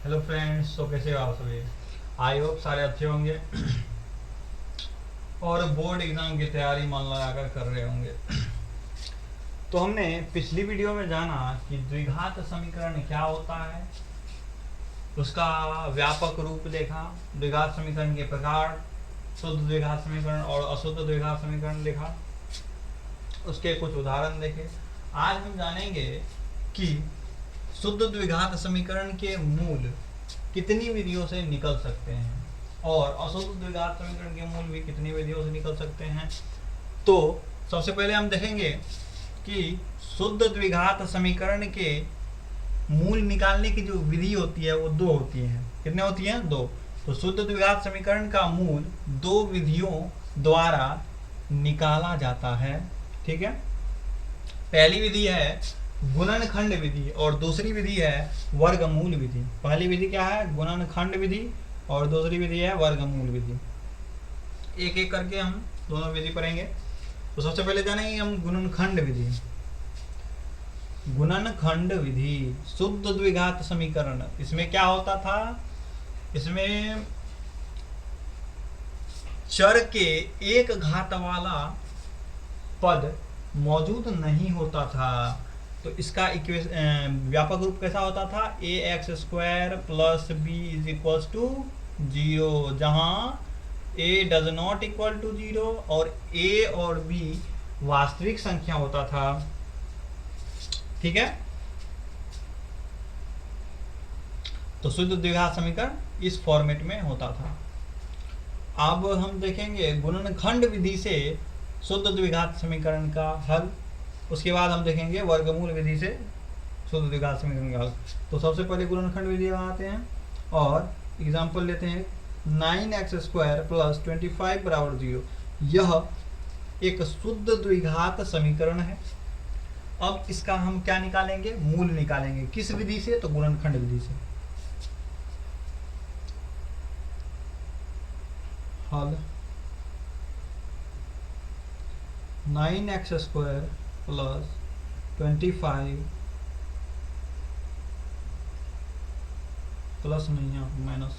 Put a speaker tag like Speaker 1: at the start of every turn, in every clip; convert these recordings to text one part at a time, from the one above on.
Speaker 1: Hello friends, तो कैसे हो आप सभी। आई होप सारे अच्छे होंगे और बोर्ड एग्जाम की तैयारी मन लगाकर कर रहे होंगे। तो हमने पिछली वीडियो में जाना कि द्विघात समीकरण क्या होता है, उसका व्यापक रूप देखा, द्विघात समीकरण के प्रकार, शुद्ध द्विघात समीकरण और अशुद्ध द्विघात समीकरण देखा, उसके कुछ उदाहरण देखे। आज हम जानेंगे कि शुद्ध द्विघात समीकरण के मूल कितनी विधियों से निकल सकते हैं और अशुद्ध द्विघात समीकरण के मूल भी कितनी विधियों से निकल सकते हैं। तो सबसे पहले हम देखेंगे कि शुद्ध द्विघात समीकरण के मूल निकालने की जो विधि होती है वो दो होती है। कितने होती हैं? दो। तो शुद्ध द्विघात समीकरण का मूल दो विधियों द्वारा निकाला जाता है। ठीक है। पहली विधि है गुणनखंड विधि और दूसरी विधि है वर्गमूल विधि। पहली विधि क्या है? गुणनखंड विधि और दूसरी विधि है वर्गमूल विधि। एक एक करके हम दोनों विधि पढ़ेंगे। तो सबसे पहले जानेंगे हम गुणनखंड विधि। गुणनखंड विधि शुद्ध द्विघात समीकरण, इसमें क्या होता था? इसमें चर के एक घात वाला पद मौजूद नहीं होता था। तो इसका व्यापक रूप कैसा होता था? A x square plus b is equal to 0, जहां a does not equal to 0 और ए और बी वास्तविक संख्या होता था। ठीक है। तो शुद्ध द्विघात समीकरण इस फॉर्मेट में होता था। अब हम देखेंगे गुणनखंड विधि से शुद्ध द्विघात समीकरण का हल। उसके बाद हम देखेंगे वर्गमूल विधि से शुद्ध द्विघात समीकरण का हल। तो सबसे पहले गुणनखंड विधि बनाते हैं और एग्जांपल लेते हैं 9x स्क्वायर प्लस 25 बराबर 0। यह एक शुद्ध द्विघात समीकरण है। अब इसका हम क्या निकालेंगे? मूल निकालेंगे। किस विधि से? तो गुणनखंड विधि से। हल 9x स्क्वायर प्लस 25 प्लस नहीं है माइनस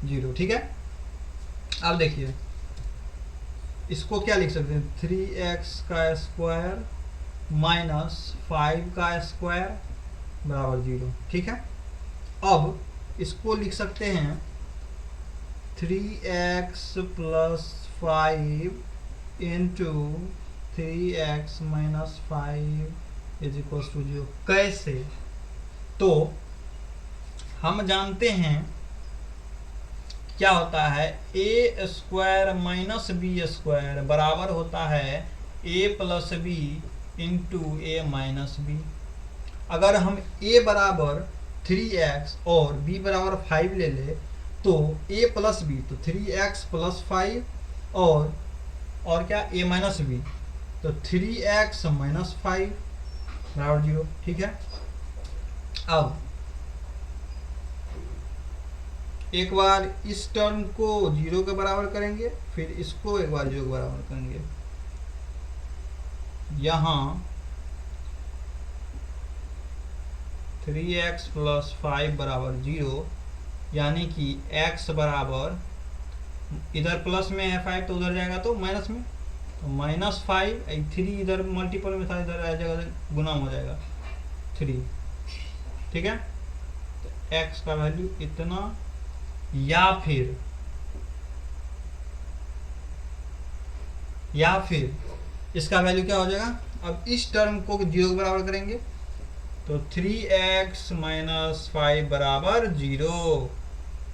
Speaker 1: 0। ठीक है। अब देखिए इसको क्या लिख सकते हैं? 3x का स्क्वायर माइनस 5 का स्क्वायर बराबर 0। ठीक है। अब इसको लिख सकते हैं 3x plus 5 into 3x minus 5 is equal to 0। कैसे? तो हम जानते हैं क्या होता है, A square minus B square बराबर होता है A plus B into A minus B. अगर हम ए बराबर 3x और b बराबर 5 ले ले तो a प्लस बी, तो 3x प्लस 5 और क्या a माइनस बी, तो 3x माइनस 5 बराबर 0। ठीक है। अब एक बार इस टर्म को 0 के बराबर करेंगे, फिर इसको एक बार 0 के बराबर करेंगे। यहाँ 3x प्लस 5 बराबर 0, यानी कि x बराबर, इधर प्लस में है 5 तो उधर जाएगा तो माइनस में, तो माइनस 5, 3 इधर मल्टीपल में था, इधर आ जाएगा गुना हो जाएगा 3। ठीक है। तो x का वैल्यू इतना, या फिर इसका वैल्यू क्या हो जाएगा? अब इस टर्म को 0 के बराबर करेंगे तो 3x माइनस 5 बराबर 0।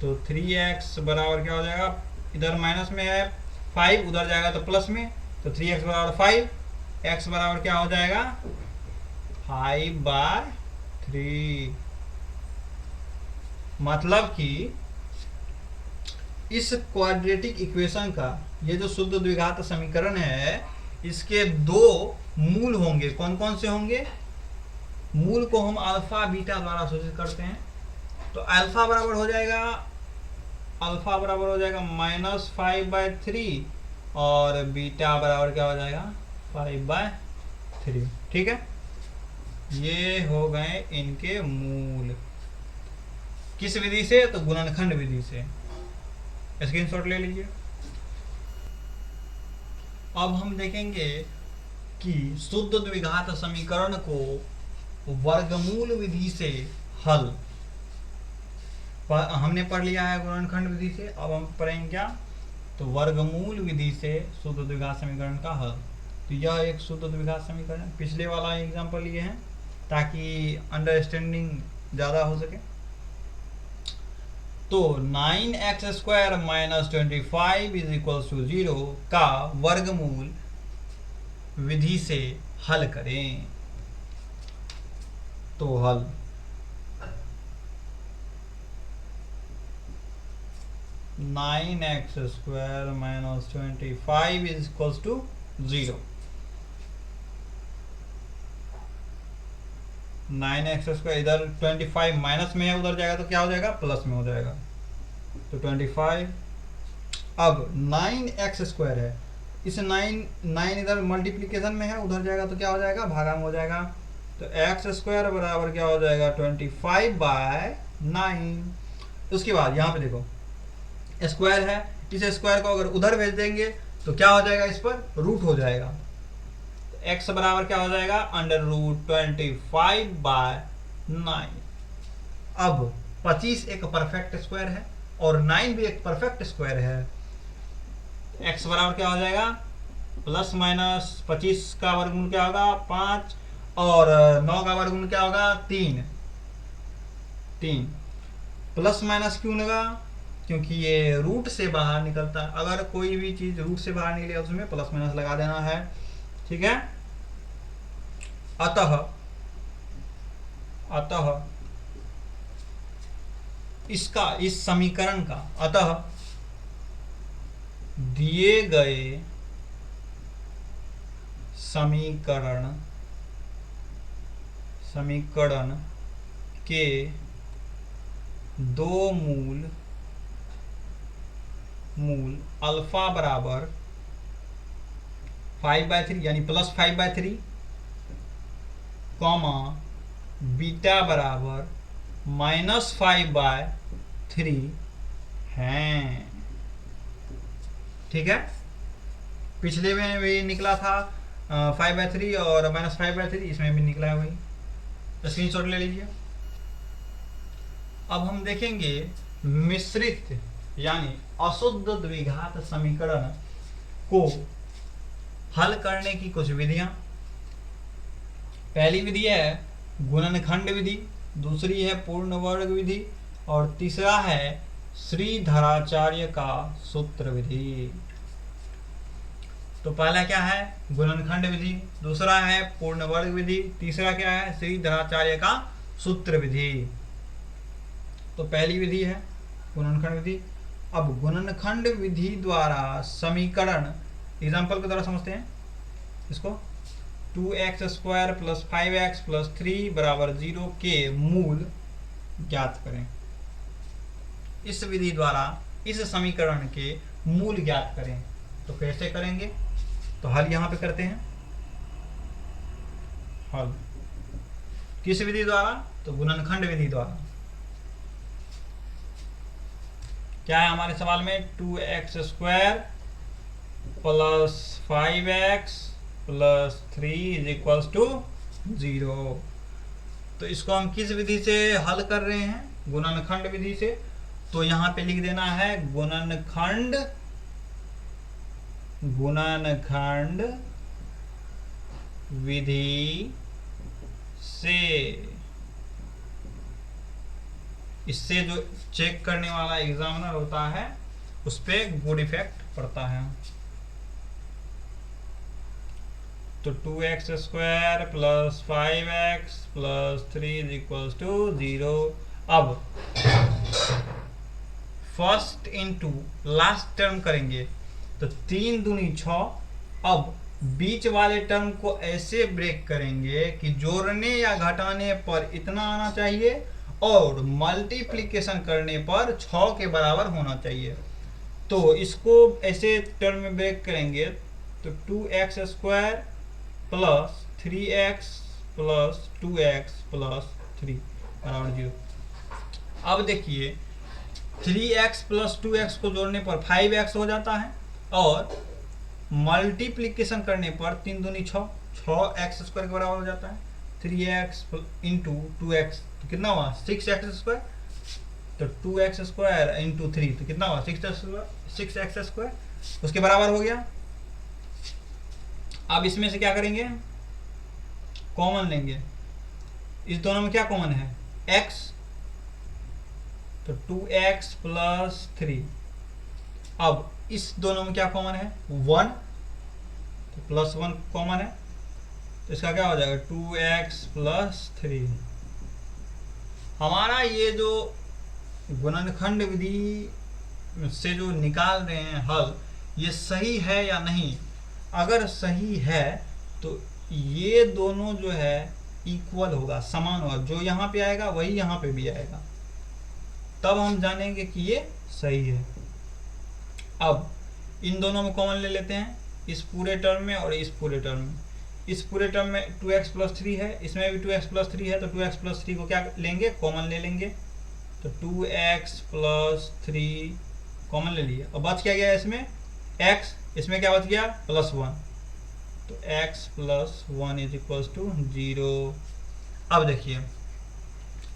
Speaker 1: तो 3x बराबर क्या हो जाएगा? इधर माइनस में है 5, उधर जाएगा तो प्लस में, तो 3x बराबर 5, x बराबर क्या हो जाएगा? 5/3। मतलब कि इस क्वाड्रेटिक इक्वेशन का, ये जो शुद्ध द्विघात समीकरण है, इसके दो मूल होंगे। कौन कौन से होंगे? मूल को हम अल्फा बीटा द्वारा सूचित करते हैं। तो अल्फा बराबर हो जाएगा -5/3 और बीटा बराबर क्या हो जाएगा? 5/3। ठीक है। ये हो गए इनके मूल। किस विधि से? तो गुणनखंड विधि से। स्क्रीनशॉट ले लीजिए। अब हम देखेंगे कि शुद्ध द्विघात समीकरण को वर्गमूल विधि से हल हमने पढ़ लिया है गुणनखंड विधि से। अब हम पढ़ेंगे क्या? तो वर्गमूल विधि से शुद्ध द्विघात समीकरण का हल। तो यह एक शुद्ध द्विघात समीकरण, पिछले वाला एग्जांपल लिए हैं ताकि अंडरस्टैंडिंग ज़्यादा हो सके। तो 9x² - 25 = 0 का वर्गमूल विधि से हल करें। तो हल (9x² - 25 = 0). 9x² इधर 25 माइनस में है, उधर जाएगा तो क्या हो जाएगा? प्लस में हो जाएगा। तो 25। अब 9x² है, इस 9 इधर मल्टीप्लिकेशन में है, उधर जाएगा तो क्या हो जाएगा? भागा में हो जाएगा। तो x² बराबर क्या हो जाएगा? 25/9। उसके बाद यहाँ पे देखो स्क्वायर है, इस स्क्वायर को अगर उधर भेज देंगे तो क्या हो जाएगा? इस पर रूट हो जाएगा। तो x बराबर क्या हो जाएगा? √25/9। अब 25 एक परफेक्ट स्क्वायर है और 9 भी एक परफेक्ट स्क्वायर है। x बराबर क्या हो जाएगा? प्लस माइनस 25 का वर्गमूल क्या होगा? 5 और 9 का वर्गमूल क्या होगा? 3। प्लस माइनस क्यों लगा? क्योंकि ये रूट से बाहर निकलता है। अगर कोई भी चीज रूट से बाहर निकले उसमें प्लस माइनस लगा देना है, ठीक है। अतः इसका, इस समीकरण का, अतः दिए गए समीकरण के दो मूल अल्फा बराबर 5/3 यानी +5/3, कॉमा बीटा बराबर -5/3 हैं। ठीक है, पिछले में भी निकला था 5/3 और -5/3, इसमें भी निकला है वही। स्क्रीनशॉट ले लीजिए। अब हम देखेंगे मिश्रित यानी अशुद्ध द्विघात समीकरण को हल करने की कुछ विधियां। पहली विधि है गुणनखंड विधि, दूसरी है पूर्ण वर्ग विधि और तीसरा है श्रीधराचार्य का सूत्र विधि। तो पहला क्या है? गुणनखंड विधि, दूसरा है पूर्ण वर्ग विधि, तीसरा क्या है? श्रीधराचार्य का सूत्र विधि। तो पहली विधि है गुणनखंड विधि। अब गुणनखंड विधि द्वारा समीकरण, एग्जाम्पल की तरह समझते हैं इसको। 2x² + 5x + 3 = 0 के मूल ज्ञात करें। इस विधि द्वारा इस समीकरण के मूल ज्ञात करें। तो कैसे करेंगे? तो हल यहां पे करते हैं। हल किस विधि द्वारा? तो गुणनखंड विधि द्वारा। क्या है हमारे सवाल में? 2x² + 5x + 3 = 0। तो इसको हम किस विधि से हल कर रहे हैं? गुणनखंड विधि से। तो यहां पे लिख देना है गुणनखंड विधि से। इससे जो चेक करने वाला एग्जामिनर होता है उस पर गुड इफेक्ट पड़ता है। तो 2x² + 5x + 3 = 0। अब फर्स्ट इनटू लास्ट टर्म करेंगे तो 3 दूनी 6। अब बीच वाले टर्म को ऐसे ब्रेक करेंगे कि जोड़ने या घटाने पर इतना आना चाहिए और मल्टीप्लिकेशन करने पर 6 के बराबर होना चाहिए। तो इसको ऐसे टर्म में ब्रेक करेंगे तो 2x² + 3x plus 2x plus 3 बराबर 0। अब देखिए 3x प्लस 2x को जोड़ने पर 5x हो जाता है और मल्टीप्लीकेशन करने पर 3 दूनी 6, 6x स्क्वायर के बराबर हो जाता है। 3x इंटू 2x तो कितना हुआ 6x स्क्वायर, तो 2x स्क्वायर इंटू 3 तो कितना हुआ 6x स्क्वायर, उसके बराबर हो गया। अब इसमें से क्या करेंगे, कॉमन लेंगे। इस दोनों में क्या कॉमन है x, तो 2x प्लस 3। अब इस दोनों में क्या कॉमन है 1, तो प्लस 1 कॉमन है, तो इसका क्या हो जाएगा 2x प्लस 3। हमारा ये जो गुणनखंड विधि से जो निकाल रहे हैं हल, ये सही है या नहीं। अगर सही है तो ये दोनों जो है इक्वल होगा, समान होगा, जो यहाँ पे आएगा वही यहाँ पे भी आएगा, तब हम जानेंगे कि ये सही है। अब इन दोनों में कॉमन ले लेते हैं, इस पूरे टर्म में और इस पूरे टर्म में। इस पूरे टर्म में 2x प्लस 3 है, इसमें भी 2x प्लस 3 है, तो 2x प्लस 3 को क्या लेंगे कॉमन ले लेंगे, तो 2x प्लस 3 कॉमन ले लिया। और बच क्या गया इसमें x, इसमें क्या बच गया प्लस 1, तो x plus 1 is equal to 0। अब देखिए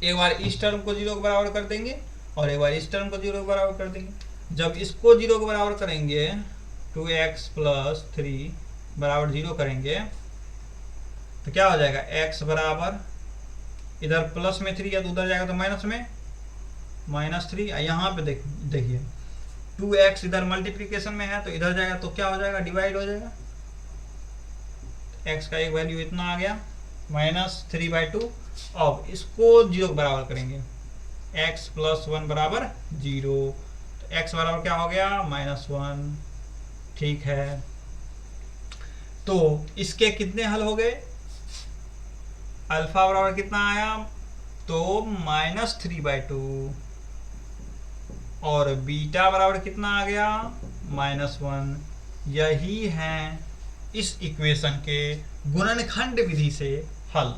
Speaker 1: एक बार इस टर्म को 0 के बराबर कर देंगे और एक बार इस टर्म को 0 के बराबर कर देंगे। जब इसको 0 के बराबर करेंगे 2x प्लस 3 बराबर 0 करेंगे तो क्या हो जाएगा x बराबर, इधर प्लस में 3 है तो उधर जाएगा तो माइनस में -3। यहाँ पे देखिए 2x इधर मल्टीप्लिकेशन में है तो इधर जाएगा तो क्या हो जाएगा डिवाइड हो जाएगा, x का एक वैल्यू इतना आ गया -3/2। अब इसको 0 के बराबर करेंगे, x प्लस 1 बराबर 0, तो x बराबर क्या हो गया -1। ठीक है, तो इसके कितने हल हो गए, अल्फा बराबर कितना आया तो -3/2 और बीटा बराबर कितना आ गया -1। यही है इस इक्वेशन के गुणनखंड विधि से हल।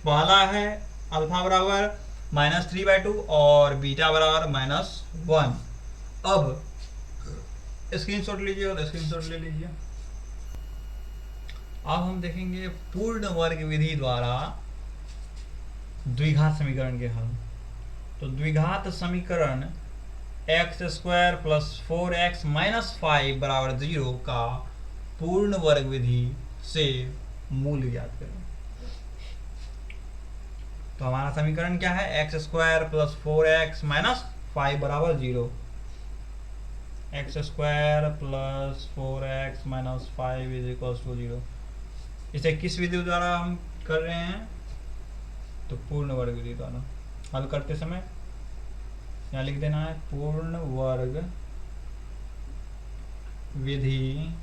Speaker 1: पहला है अल्फा बराबर -3/2 और बीटा बराबर -1। अब स्क्रीनशॉट लीजिए और स्क्रीनशॉट ले लीजिए। अब हम देखेंगे पूर्ण वर्ग विधि द्वारा द्विघात समीकरण के हल। तो द्विघात समीकरण x² प्लस 4x माइनस 5 बराबर 0 का पूर्ण वर्ग विधि से मूल ज्ञात करें। तो हमारा समीकरण क्या है, x² प्लस 4x माइनस 5 बराबर 0। x² plus 4x minus 5 is equal to 0। इसे किस विधि द्वारा हम कर रहे हैं, तो पूर्ण वर्ग विधि द्वारा। हल करते समय यहाँ लिख देना है पूर्ण वर्ग विधि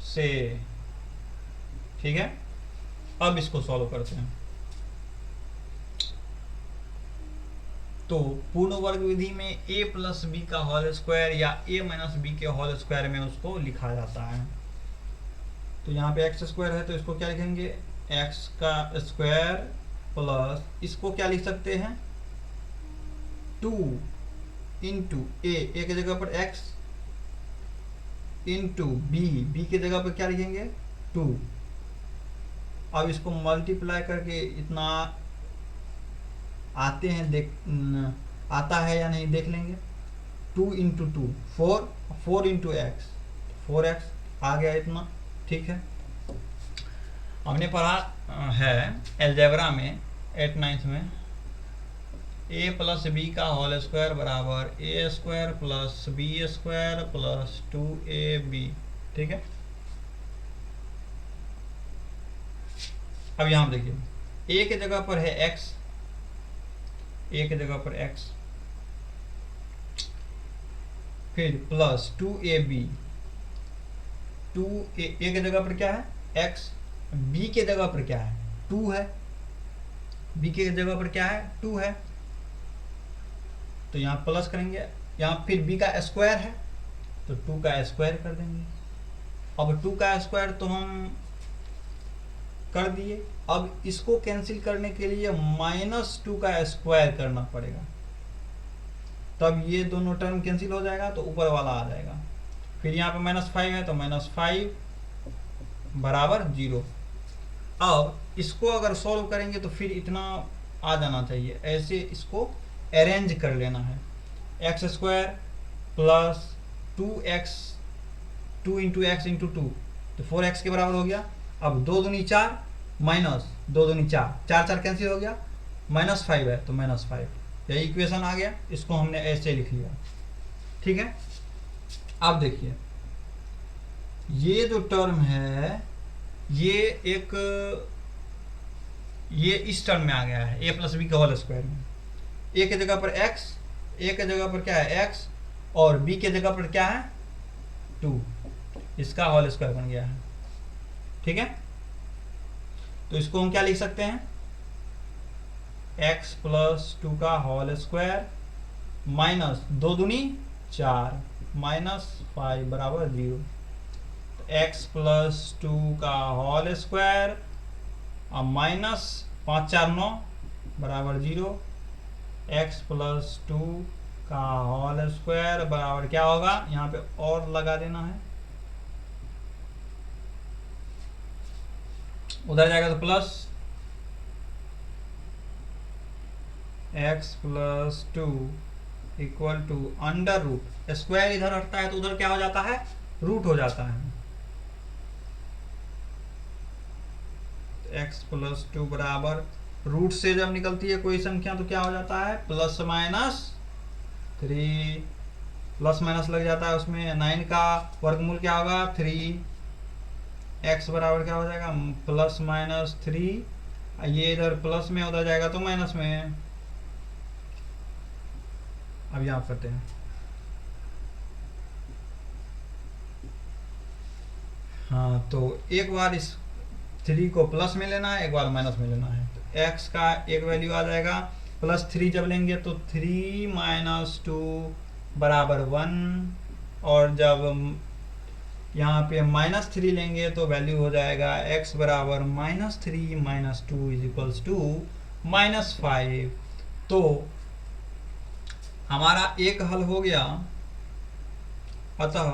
Speaker 1: से। ठीक है, अब इसको सॉल्व करते हैं। तो पूर्ण वर्ग विधि में a प्लस बी का होल स्क्वायर या a माइनस बी के होल स्क्वायर में उसको लिखा जाता है। तो यहाँ पे x² है तो इसको क्या लिखेंगे x का स्क्वायर प्लस, इसको क्या लिख सकते हैं 2 इंटू ए के जगह पर x इंटू बी के जगह पर क्या लिखेंगे 2। अब इसको मल्टीप्लाई करके इतना आते हैं आता है या नहीं देख लेंगे। 2 इंटू 2 4 इंटू एक्स 4x आ गया इतना। ठीक है, हमने पढ़ा है अलजेब्रा में 8-9 में a प्लस बी का होल स्क्वायर बराबर a² plus b² plus 2ab। ठीक है, अब यहां देखिए a के जगह पर है x, a के जगह पर x, फिर प्लस 2ab, 2a के जगह पर क्या है x, b के जगह पर क्या है 2 है, b के जगह पर क्या है 2 है, तो यहाँ प्लस करेंगे, यहाँ फिर b का स्क्वायर है तो 2 का स्क्वायर कर देंगे। अब 2 का स्क्वायर तो हम कर दिए। अब इसको कैंसिल करने के लिए -2 का स्क्वायर करना पड़ेगा, तब ये दोनों टर्म कैंसिल हो जाएगा तो ऊपर वाला आ जाएगा। फिर यहाँ पे -5 है तो -5 बराबर 0। अब इसको अगर सॉल्व करेंगे तो फिर इतना आ जाना चाहिए, ऐसे इसको अरेंज कर लेना है। x² plus 2x 2 into x into 2 तो 4x के बराबर हो गया। अब 2 दूनी 4 माइनस 2 दूनी 4, 4 4 कैंसिल हो गया, -5 है तो -5, यही इक्वेशन आ गया। इसको हमने ऐसे लिख लिया, ठीक है। अब देखिए ये जो टर्म है ये इस टर्म में आ गया है, a प्लस बी का होल स्क्वायर में। a के जगह पर x, a के जगह पर क्या है x, और b के जगह पर क्या है 2, इसका होल स्क्वायर बन गया है, ठीक है। तो इसको हम क्या लिख सकते हैं, x प्लस 2 का होल स्क्वायर माइनस 2 दूनी 4 -5 बराबर 0। x प्लस 2 का होल स्क्वायर और माइनस 5 4 9 बराबर 0। x प्लस 2 का होल स्क्वायर बराबर क्या होगा, यहाँ पे और लगा देना है, उधर जाएगा तो plus x plus 2 equal to under root, square इधर हटता है तो उधर क्या हो जाता है, रूट हो जाता है। x प्लस 2 बराबर रूट से जब निकलती है कोई संख्या तो क्या हो जाता है, +- 3, प्लस माइनस लग जाता है उसमें। 9 का वर्गमूल क्या होगा 3, x बराबर क्या हो जाएगा +-3, ये इधर प्लस में उधर जाएगा तो माइनस में। अब यहाँ करते हैं, हाँ तो एक बार इस 3 को प्लस में लेना है, एक बार माइनस में लेना है। तो x का एक वैल्यू आ जाएगा +3 जब लेंगे तो 3 - 2 बराबर 1, और जब यहाँ पे -3 लेंगे तो वैल्यू हो जाएगा x बराबर -3 - 2 इज टू -5। तो हमारा एक हल हो गया। अतः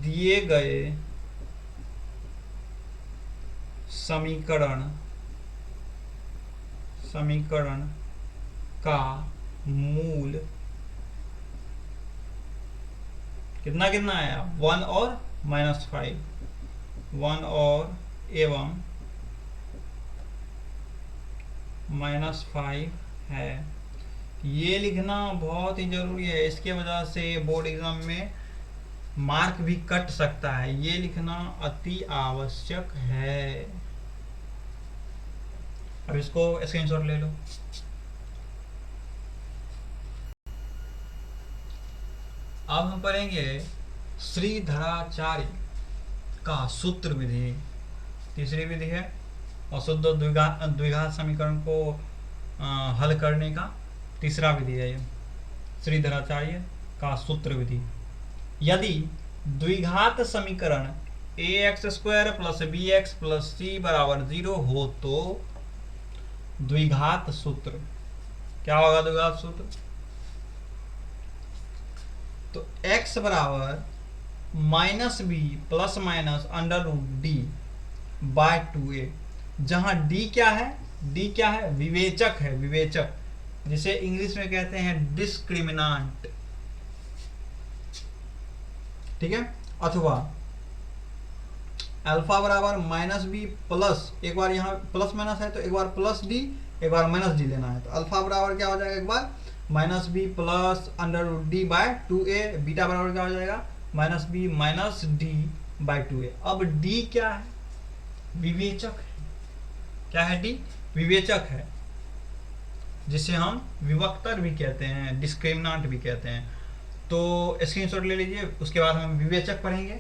Speaker 1: दिए गए समीकरण का मूल कितना कितना आया, 1 और -5, 1 और एवं -5 है। ये लिखना बहुत ही जरूरी है, इसके वजह से बोर्ड एग्जाम में मार्क भी कट सकता है, ये लिखना अति आवश्यक है। अब इसको स्क्रीनशॉट ले लो। अब हम पढ़ेंगे श्रीधराचार्य का सूत्र विधि, तीसरी विधि है, और शुद्ध द्विघात समीकरण को हल करने का तीसरा विधि है ये, श्रीधराचार्य का सूत्र विधि। यदि द्विघात समीकरण ax² + bx + c बराबर 0 हो तो द्विघात सूत्र क्या होगा, द्विघात सूत्र तो x बराबर -b ± √d/2a, जहां d क्या है, d क्या है, विवेचक है, विवेचक, जिसे इंग्लिश में कहते हैं डिस्क्रिमिनांट, ठीक है। अथवा अल्फा बराबर -b प्लस, एक बार यहाँ प्लस माइनस है तो एक बार +d, एक बार -d लेना है, तो अल्फा बराबर क्या हो जाएगा, एक बार -b + √d/2a, बीटा बराबर क्या हो जाएगा -b - d/2a। अब d क्या है, विवेचक है, क्या है d, विवेचक है, जिसे हम विवक्तर भी कहते हैं, डिस्क्रिमिनांट भी कहते हैं। तो स्क्रीनशॉट ले लीजिए, उसके बाद हम विवेचक पढ़ेंगे।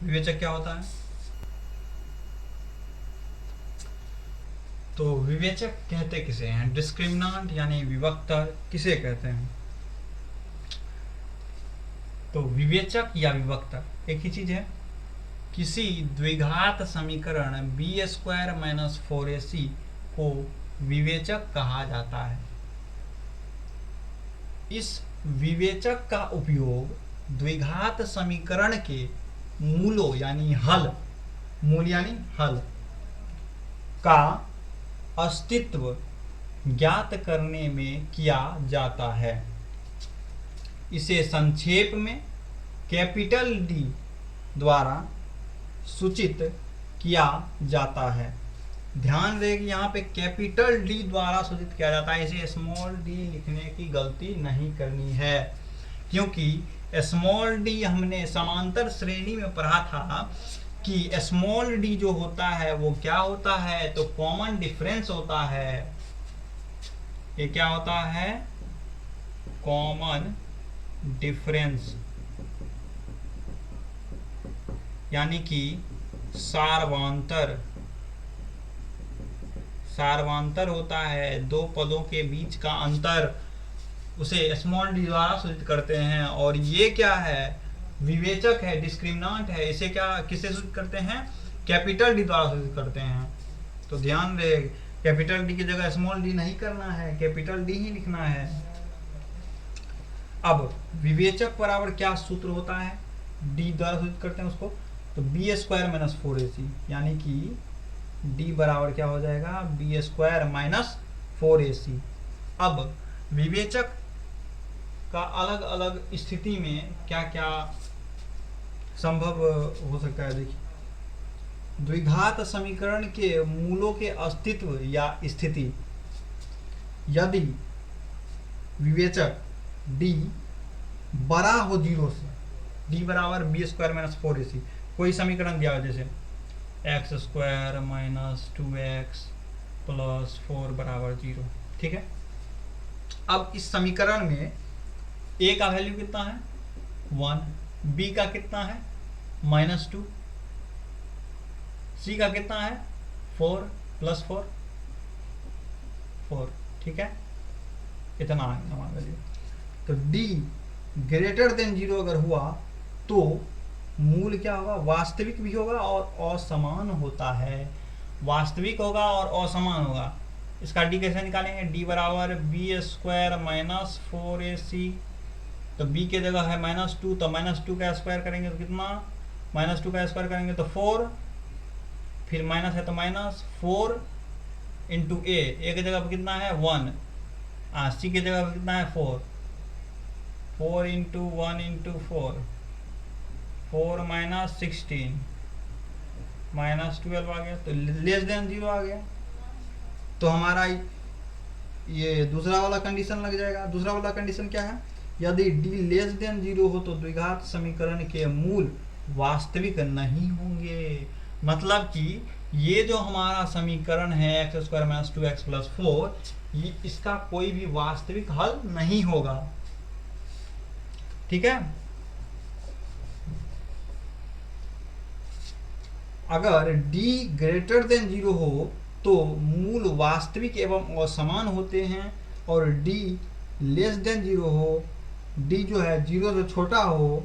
Speaker 1: विवेचक क्या होता है, तो विवेचक कहते किसे हैं, डिस्क्रिमिनांट यानी विवक्तर किसे कहते हैं। तो विवेचक या विवक्तर एक ही चीज है। किसी द्विघात समीकरण b² माइनस 4ac को विवेचक कहा जाता है। इस विवेचक का उपयोग द्विघात समीकरण के मूलों यानी हल, मूल यानी हल का अस्तित्व ज्ञात करने में किया जाता है। इसे संक्षेप में कैपिटल डी द्वारा सूचित किया जाता है। ध्यान रहे कि यहाँ पे कैपिटल डी द्वारा सूचित किया जाता है, इसे स्मॉल डी लिखने की गलती नहीं करनी है, क्योंकि स्मॉल डी हमने समांतर श्रेणी में पढ़ा था कि स्मॉल डी जो होता है वो क्या होता है, तो कॉमन डिफरेंस होता है। ये क्या होता है, कॉमन डिफरेंस, यानी कि सार्वंतर, सार्वंतर होता है, दो पदों के बीच का अंतर, उसे स्मॉल डी द्वारा सूचित करते हैं। और ये क्या है, विवेचक है, डिस्क्रिमिनेंट है, इसे क्या किससे सूचित करते हैं, कैपिटल डी द्वारा सूचित करते हैं। तो ध्यान रहे, कैपिटल डी की जगह स्मॉल डी नहीं करना है, कैपिटल डी ही लिखना है। अब विवेचक बराबर क्या सूत्र होता है, डी द्वारा सूचित करते हैं उसको, तो b² माइनस 4ac, यानी कि d बराबर क्या हो जाएगा, b² माइनस 4ac। अब विवेचक का अलग अलग स्थिति में क्या क्या संभव हो सकता है, देखिए, द्विघात समीकरण के मूलों के अस्तित्व या स्थिति, यदि विवेचक d बड़ा हो 0 से, d बराबर b² माइनस 4ac, कोई समीकरण दिया हो जैसे x² माइनस 2x प्लस 4 बराबर 0, ठीक है। अब इस समीकरण में a का वैल्यू कितना है 1, b का कितना है -2, c का कितना है 4 प्लस 4, ठीक है, इतना है हमारा वैल्यू। तो d ग्रेटर देन 0 अगर हुआ तो मूल क्या होगा, वास्तविक भी होगा और असमान होता है, वास्तविक होगा और असमान होगा। इसका d कैसे निकालेंगे, d बराबर b² माइनस 4ac, तो b के जगह है -2, तो -2 का स्क्वायर करेंगे तो कितना, -2 का स्क्वायर करेंगे तो 4, फिर माइनस है तो -4 इंटू a के जगह पर कितना है 1, c के जगह पर कितना है 4 इंटू 1 इंटू 4 माइनस 16 -12 आ गया, तो लेस देन 0 आ गया। तो हमारा ये दूसरा वाला कंडीशन लग जाएगा। दूसरा वाला कंडीशन क्या है, यदि d लेस देन 0 हो तो द्विघात समीकरण के मूल वास्तविक नहीं होंगे। मतलब कि ये जो हमारा समीकरण है x² माइनस 2x प्लस 4, ये इसका कोई भी वास्तविक हल नहीं होगा, ठीक है। अगर d ग्रेटर देन 0 हो तो मूल वास्तविक एवं असमान होते हैं, और d लेस देन 0 हो, d जो है 0 से छोटा हो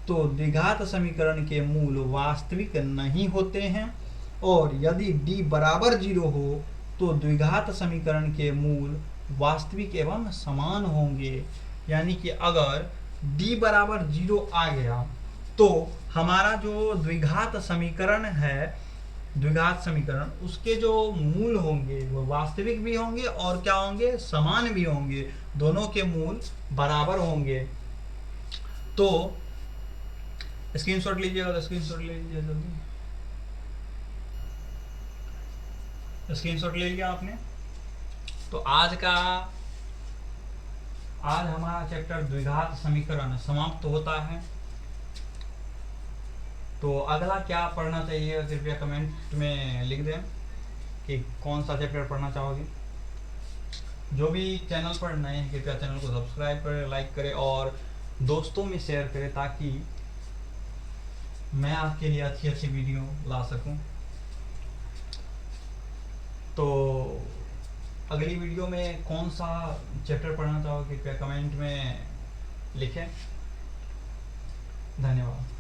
Speaker 1: तो द्विघात समीकरण के मूल वास्तविक नहीं होते हैं। और यदि d बराबर 0 हो तो द्विघात समीकरण के मूल वास्तविक एवं समान होंगे। यानी कि अगर d बराबर 0 आ गया तो हमारा जो द्विघात समीकरण है, द्विघात समीकरण, उसके जो मूल होंगे वो वास्तविक भी होंगे और क्या होंगे, समान भी होंगे, दोनों के मूल बराबर होंगे। तो स्क्रीनशॉट लीजिएगा, तो स्क्रीनशॉट ले लीजिए जल्दी, स्क्रीनशॉट ले लिया आपने। तो आज हमारा चैप्टर द्विघात समीकरण समाप्त होता है। तो अगला क्या पढ़ना चाहिए कृपया कमेंट में लिख दें कि कौन सा चैप्टर पढ़ना चाहोगे। जो भी चैनल पर नए हैं कृपया चैनल को सब्सक्राइब करें, लाइक करें और दोस्तों में शेयर करें, ताकि मैं आपके लिए अच्छी अच्छी वीडियो ला सकूं। तो अगली वीडियो में कौन सा चैप्टर पढ़ना चाहोगे कृपया कमेंट में लिखें। धन्यवाद।